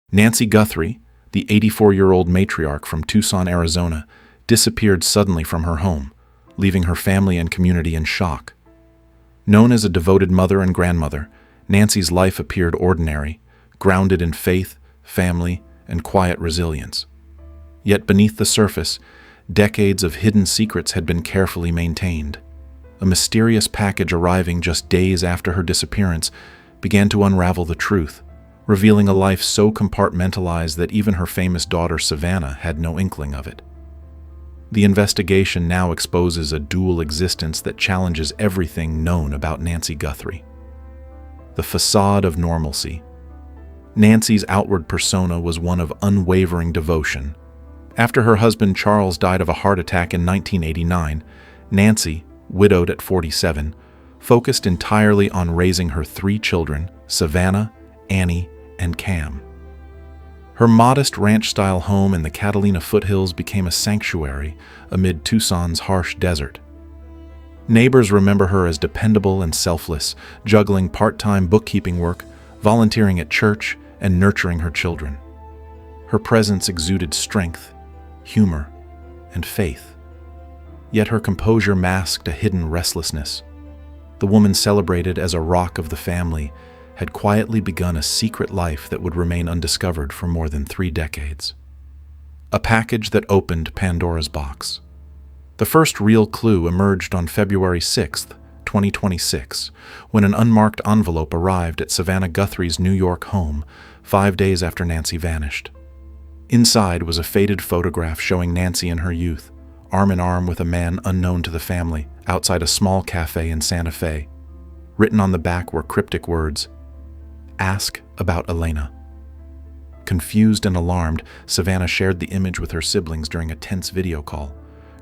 Nancy Guthrie, the 84-year-old matriarch from Tucson, Arizona, disappeared suddenly from her home, leaving her family and community in shock. Known as a devoted mother and grandmother, Nancy's life appeared ordinary, grounded in faith, family, and quiet resilience. Yet beneath the surface, decades of hidden secrets had been carefully maintained. A mysterious package arriving just days after her disappearance began to unravel the truth, revealing a life so compartmentalized that even her famous daughter Savannah had no inkling of it. The investigation now exposes a dual existence that challenges everything known about Nancy Guthrie. The facade of normalcy. Nancy's outward persona was one of unwavering devotion. After her husband Charles died of a heart attack in 1989, Nancy, widowed at 47, focused entirely on raising her 3 children, Savannah, Annie, and Cam. Her modest ranch-style home in the Catalina foothills became a sanctuary amid Tucson's harsh desert. Neighbors remember her as dependable and selfless, juggling part-time bookkeeping work, volunteering at church, and nurturing her children. Her presence exuded strength, humor, and faith. Yet her composure masked a hidden restlessness. The woman celebrated as a rock of the family had quietly begun a secret life that would remain undiscovered for more than 3 decades. A package that opened Pandora's box. The first real clue emerged on February 6, 2026, when an unmarked envelope arrived at Savannah Guthrie's New York home 5 days after Nancy vanished. Inside was a faded photograph showing Nancy in her youth, arm in arm with a man unknown to the family, outside a small cafe in Santa Fe. Written on the back were cryptic words, "Ask about Elena." Confused and alarmed, Savannah shared the image with her siblings during a tense video call.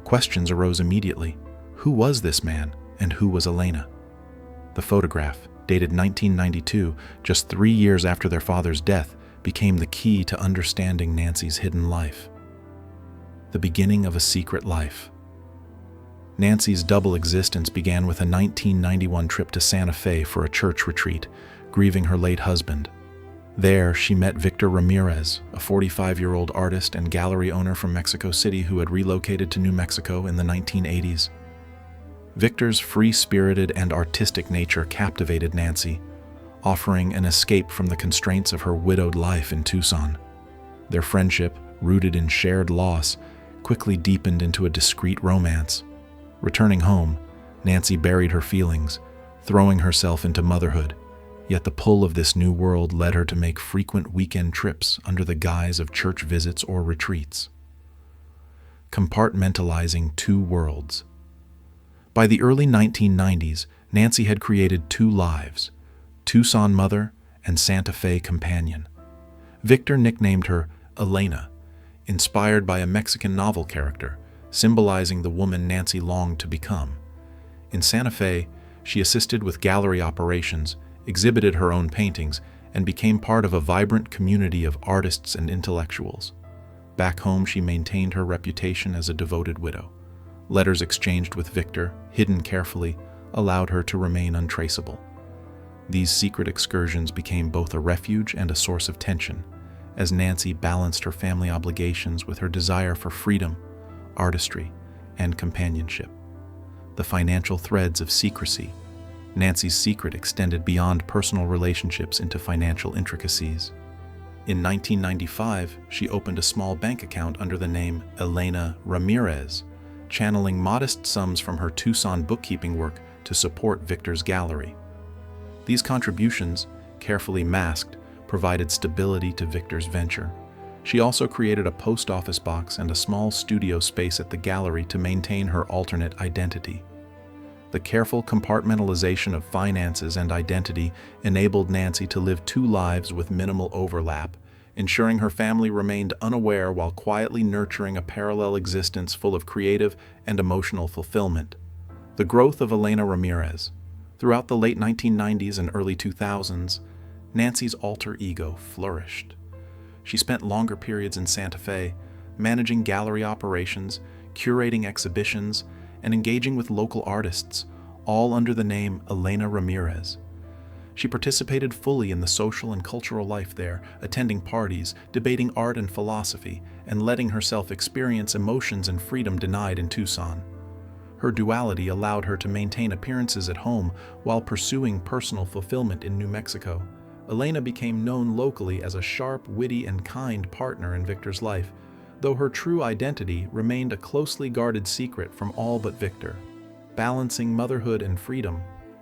Questions arose immediately. Who was this man, and who was Elena? The photograph, dated 1992, just 3 years after their father's death, became the key to understanding Nancy's hidden life. The beginning of a secret life. Nancy's double existence began with a 1991 trip to Santa Fe for a church retreat, grieving her late husband. There, she met Victor Ramirez, a 45-year-old artist and gallery owner from Mexico City who had relocated to New Mexico in the 1980s. Victor's free-spirited and artistic nature captivated Nancy, offering an escape from the constraints of her widowed life in Tucson. Their friendship, rooted in shared loss, quickly deepened into a discreet romance. Returning home, Nancy buried her feelings, throwing herself into motherhood. Yet the pull of this new world led her to make frequent weekend trips under the guise of church visits or retreats. Compartmentalizing 2 worlds. By the early 1990s, Nancy had created 2 lives, Tucson mother and Santa Fe companion. Victor nicknamed her Elena, inspired by a Mexican novel character, symbolizing the woman Nancy longed to become. In Santa Fe, she assisted with gallery operations, exhibited her own paintings, and became part of a vibrant community of artists and intellectuals. Back home, she maintained her reputation as a devoted widow. Letters exchanged with Victor, hidden carefully, allowed her to remain untraceable. These secret excursions became both a refuge and a source of tension, as Nancy balanced her family obligations with her desire for freedom, artistry, and companionship. The financial threads of secrecy. Nancy's secret extended beyond personal relationships into financial intricacies. In 1995, she opened a small bank account under the name Elena Ramirez, channeling modest sums from her Tucson bookkeeping work to support Victor's gallery. These contributions, carefully masked, provided stability to Victor's venture. She also created a post office box and a small studio space at the gallery to maintain her alternate identity. The careful compartmentalization of finances and identity enabled Nancy to live 2 lives with minimal overlap, ensuring her family remained unaware while quietly nurturing a parallel existence full of creative and emotional fulfillment. The growth of Elena Ramirez. Throughout the late 1990s and early 2000s, Nancy's alter ego flourished. She spent longer periods in Santa Fe, managing gallery operations, curating exhibitions, and engaging with local artists, all under the name Elena Ramirez. She participated fully in the social and cultural life there, attending parties, debating art and philosophy, and letting herself experience emotions and freedom denied in Tucson. Her duality allowed her to maintain appearances at home while pursuing personal fulfillment in New Mexico. Elena became known locally as a sharp, witty, and kind partner in Victor's life, though her true identity remained a closely guarded secret from all but Victor. Balancing motherhood and freedom,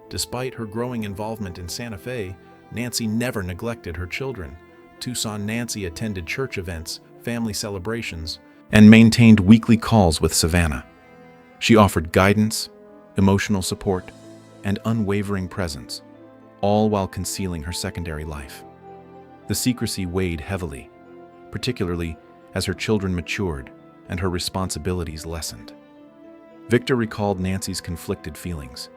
despite her growing involvement in Santa Fe, Nancy never neglected her children. Tucson Nancy attended church events, family celebrations, and maintained weekly calls with Savannah. She offered guidance, emotional support, and unwavering presence, all while concealing her secondary life. The secrecy weighed heavily, particularly as her children matured and her responsibilities lessened. Victor recalled Nancy's conflicted feelings.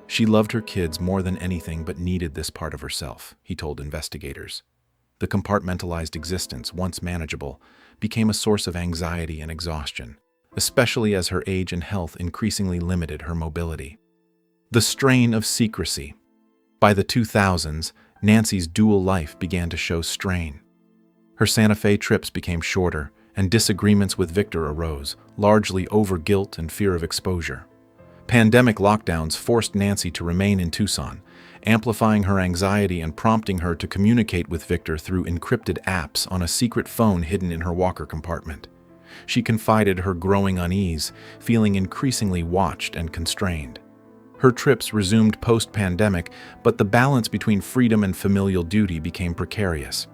She loved her kids more than anything but needed this part of herself, he told investigators. The compartmentalized existence, once manageable, became a source of anxiety and exhaustion, especially as her age and health increasingly limited her mobility. The strain of secrecy. By the 2000s, Nancy's dual life began to show strain. Her Santa Fe trips became shorter, and disagreements with Victor arose, largely over guilt and fear of exposure. Pandemic lockdowns forced Nancy to remain in Tucson, amplifying her anxiety and prompting her to communicate with Victor through encrypted apps on a secret phone hidden in her walker compartment. She confided her growing unease, feeling increasingly watched and constrained. Her trips resumed post-pandemic, but the balance between freedom and familial duty became precarious.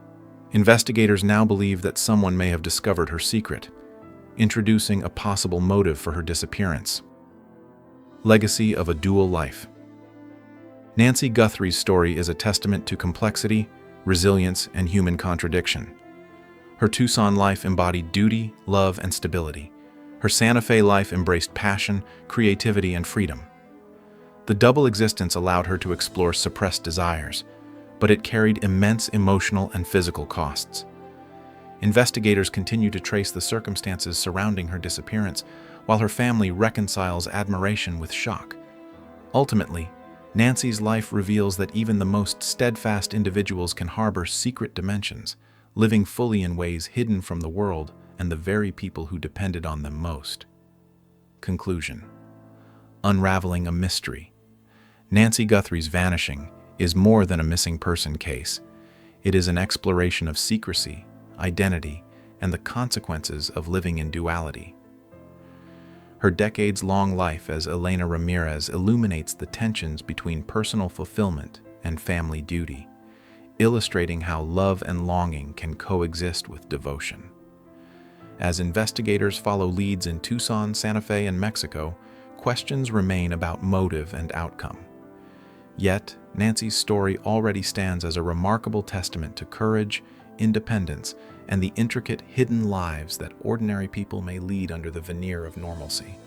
Investigators now believe that someone may have discovered her secret, introducing a possible motive for her disappearance. Legacy of a dual life. Nancy Guthrie's story is a testament to complexity, resilience, and human contradiction. Her Tucson life embodied duty, love, and stability. Her Santa Fe life embraced passion, creativity, and freedom. The double existence allowed her to explore suppressed desires, but it carried immense emotional and physical costs. Investigators continue to trace the circumstances surrounding her disappearance, while her family reconciles admiration with shock. Ultimately, Nancy's life reveals that even the most steadfast individuals can harbor secret dimensions, living fully in ways hidden from the world and the very people who depended on them most. Conclusion. Unraveling a mystery. Nancy Guthrie's vanishing is more than a missing person case. It is an exploration of secrecy, identity, and the consequences of living in duality. Her decades-long life as Elena Ramirez illuminates the tensions between personal fulfillment and family duty, illustrating how love and longing can coexist with devotion. As investigators follow leads in Tucson, Santa Fe, and Mexico, questions remain about motive and outcome. Yet, Nancy's story already stands as a remarkable testament to courage, independence, and the intricate hidden lives that ordinary people may lead under the veneer of normalcy.